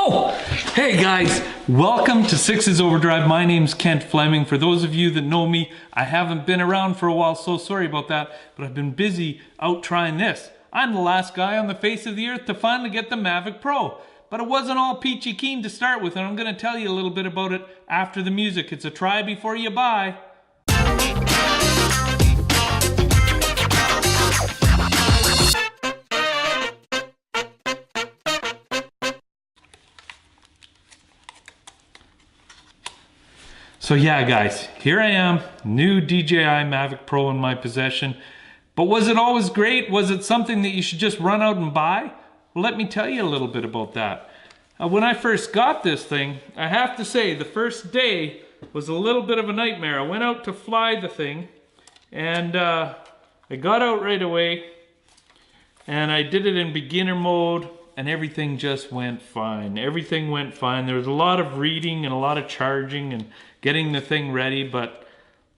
Oh, hey guys, welcome to Six's Overdrive. My name's Kent Fleming. For those of you that know me, I haven't been around for a while, so sorry about that, but I've been busy out trying this. I'm the last guy on the face of the earth to finally get the Mavic Pro, but it wasn't all peachy keen to start with, and I'm going to tell you a little bit about it after the music. It's a try before you buy. So yeah guys, here I am, new DJI Mavic Pro in my possession. But was it always great? Was it something that you should just run out and buy? Well, let me tell you a little bit about that. When I first got this thing, I have to say the first day was a little bit of a nightmare. I went out to fly the thing and I got out right away and I did it in beginner mode and everything just went fine. Everything went fine. There was a lot of reading and a lot of charging and getting the thing ready, but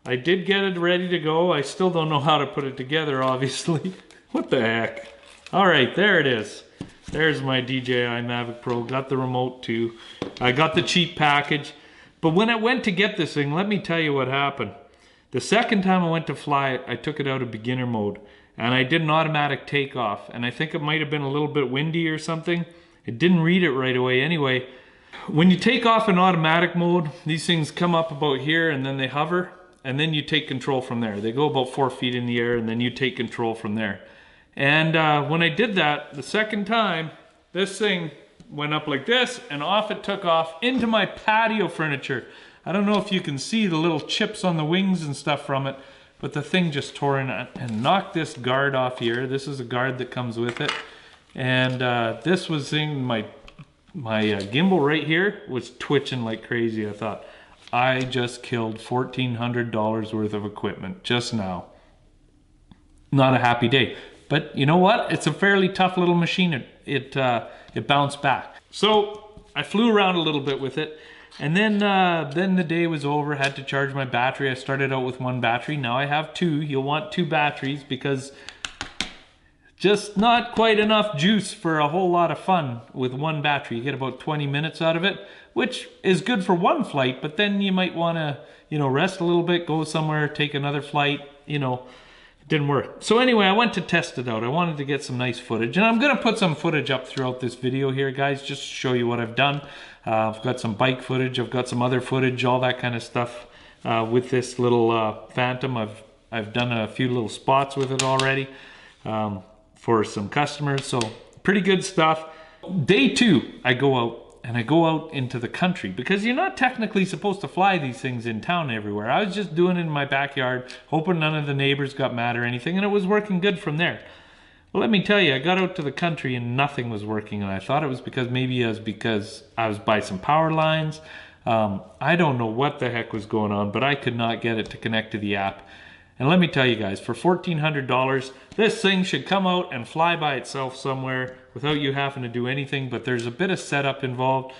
I did get it ready to go. I still don't know how to put it together, obviously. What the heck? All right, there it is. There's my DJI Mavic Pro. Got the remote too. I got the cheap package. But when I went to get this thing, let me tell you what happened. The second time I went to fly it, I took it out of beginner mode and I did an automatic takeoff. And I think it might have been a little bit windy or something. It didn't read it right away anyway. When you take off in automatic mode, these things come up about here and then they hover and then you take control from there. They go about 4 feet in the air and then you take control from there. And when I did that the second time, this thing went up like this and off it took off into my patio furniture. I don't know if you can see the little chips on the wings and stuff from it, but the thing just tore in and knocked this guard off here. This is a guard that comes with it. And this was in my gimbal right here was twitching like crazy. I thought, I just killed $1,400 worth of equipment just now. Not a happy day. But you know what? It's a fairly tough little machine. It bounced back. So I flew around a little bit with it. And then the day was over. Had to charge my battery. I started out with one battery. Now I have two. You'll want two batteries because just not quite enough juice for a whole lot of fun with one battery. You get about 20 minutes out of it, which is good for one flight, but then you might want to, rest a little bit, go somewhere, take another flight, it didn't work. So anyway, I went to test it out. I wanted to get some nice footage, and I'm going to put some footage up throughout this video here, guys, just to show you what I've done. I've got some bike footage, I've got some other footage, all that kind of stuff with this little Phantom. I've done a few little spots with it already. For some customers, so pretty good stuff. Day two, I go out into the country because you're not technically supposed to fly these things in town everywhere. I was just doing it in my backyard, hoping none of the neighbors got mad or anything, and it was working good from there. Well, let me tell you, I got out to the country and nothing was working, and I thought it was because I was by some power lines. I don't know what the heck was going on, but I could not get it to connect to the app. And let me tell you guys, for $1,400, this thing should come out and fly by itself somewhere without you having to do anything, but there's a bit of setup involved.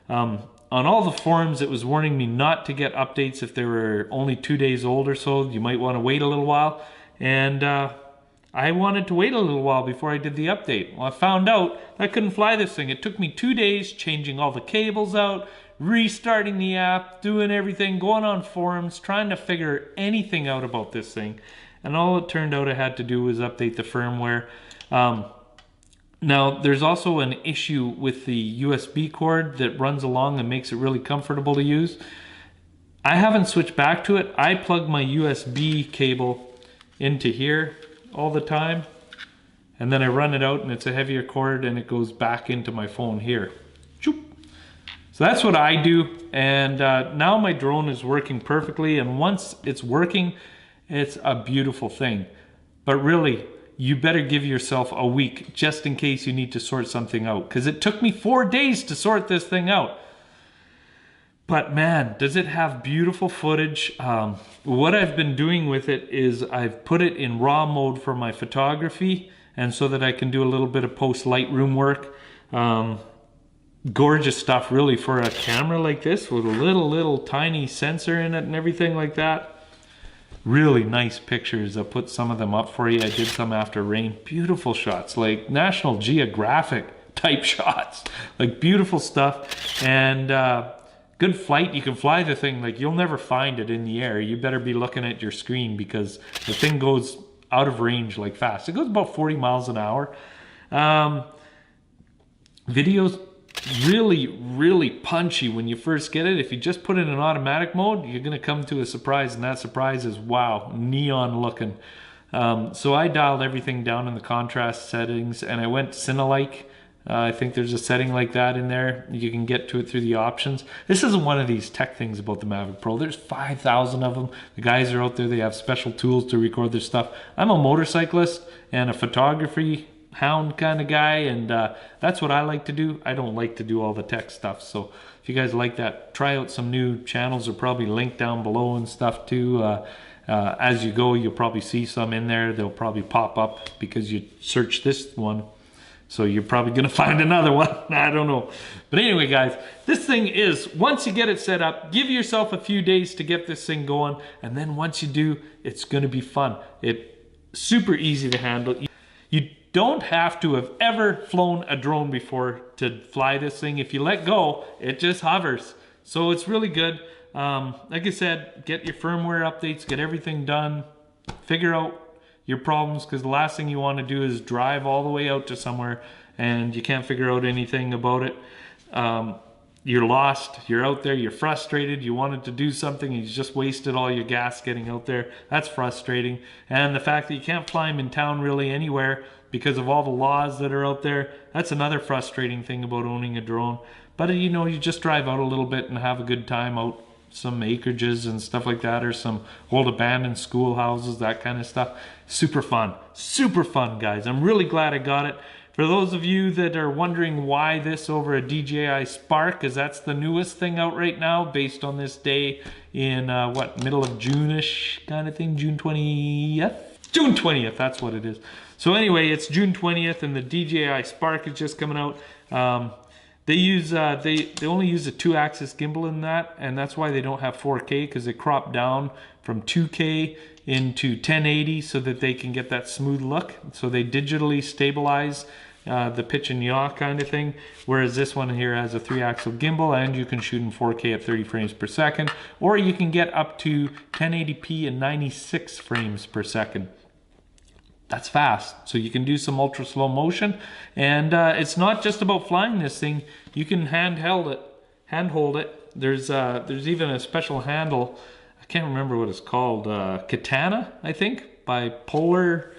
On all the forums, it was warning me not to get updates if they were only 2 days old or so. You might want to wait a little while. And I wanted to wait a little while before I did the update. Well, I found out I couldn't fly this thing. It took me 2 days changing all the cables out, restarting the app, doing everything, going on forums, trying to figure anything out about this thing. And all it turned out I had to do was update the firmware. Now, there's also an issue with the USB cord that runs along and makes it really comfortable to use. I haven't switched back to it. I plug my USB cable into here all the time, and then I run it out and it's a heavier cord and it goes back into my phone here. So that's what I do, and now my drone is working perfectly, and once it's working, it's a beautiful thing. But really, you better give yourself a week just in case you need to sort something out, because it took me 4 days to sort this thing out. But man, does it have beautiful footage. What I've been doing with it is I've put it in RAW mode for my photography, and so that I can do a little bit of post Lightroom work. Gorgeous stuff really for a camera like this with a little tiny sensor in it and everything like that. Really nice pictures. I'll put some of them up for you. I did some after rain. Beautiful shots, like National Geographic type shots. Like beautiful stuff, and good flight. You can fly the thing, like you'll never find it in the air. You better be looking at your screen because the thing goes out of range like fast. It goes about 40 miles an hour. Video's really punchy when you first get it. If you just put it in automatic mode, you're gonna come to a surprise, and that surprise is, wow, neon looking. So I dialed everything down in the contrast settings, and I went Cinelike. I think there's a setting like that in there. You can get to it through the options. This isn't one of these tech things about the Mavic Pro. There's 5,000 of them. The guys are out there, they have special tools to record their stuff. I'm a motorcyclist and a photography hound kind of guy, and that's what I like to do. I don't like to do all the tech stuff. So if you guys like that, try out some new channels. Are probably linked down below and stuff too. As you go, you'll probably see some in there. They'll probably pop up because you search this one. So you're probably gonna find another one. I don't know. But anyway, guys, this thing is, once you get it set up, give yourself a few days to get this thing going. And then once you do, it's gonna be fun. It's super easy to handle. You don't have to have ever flown a drone before to fly this thing. If you let go, it just hovers. So it's really good. Like I said, get your firmware updates, get everything done, figure out your problems, because the last thing you want to do is drive all the way out to somewhere and you can't figure out anything about it. You're lost, you're out there, you're frustrated, you wanted to do something and you just wasted all your gas getting out there. That's frustrating. And the fact that you can't fly them in town really anywhere because of all the laws that are out there, that's another frustrating thing about owning a drone. But you know, you just drive out a little bit and have a good time out some acreages and stuff like that, or some old abandoned schoolhouses, that kind of stuff. Super fun, guys. I'm really glad I got it. For those of you that are wondering why this over a DJI Spark, because that's the newest thing out right now, based on this day in what, middle of June-ish kind of thing, June 20th? June 20th, that's what it is. So anyway, it's June 20th and the DJI Spark is just coming out. They use they only use a 2-axis gimbal in that, and that's why they don't have 4K, because they crop down from 2K into 1080 so that they can get that smooth look. So they digitally stabilize the pitch and yaw kind of thing, whereas this one here has a 3-axis gimbal, and you can shoot in 4K at 30 frames per second, or you can get up to 1080p and 96 frames per second. That's fast. So you can do some ultra slow motion, and it's not just about flying this thing. You can handhold it. There's even a special handle. I can't remember what it's called. Katana, I think, by Polar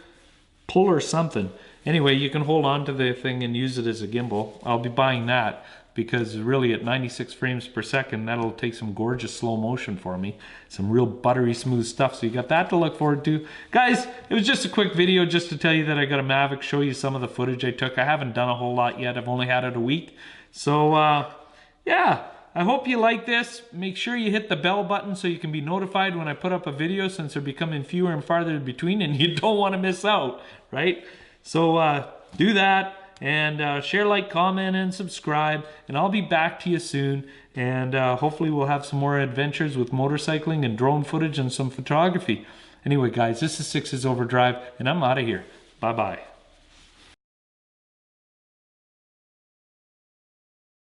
something. Anyway, you can hold on to the thing and use it as a gimbal. I'll be buying that, because really at 96 frames per second, that'll take some gorgeous slow motion for me. Some real buttery smooth stuff. So you got that to look forward to. Guys, it was just a quick video just to tell you that I got a Mavic, show you some of the footage I took. I haven't done a whole lot yet. I've only had it a week. So yeah, I hope you like this. Make sure you hit the bell button so you can be notified when I put up a video, since they're becoming fewer and farther in between and you don't want to miss out, right? So do that. And share, like, comment, and subscribe. And I'll be back to you soon. And hopefully we'll have some more adventures with motorcycling and drone footage and some photography. Anyway, guys, this is 6's Overdrive, and I'm out of here. Bye-bye.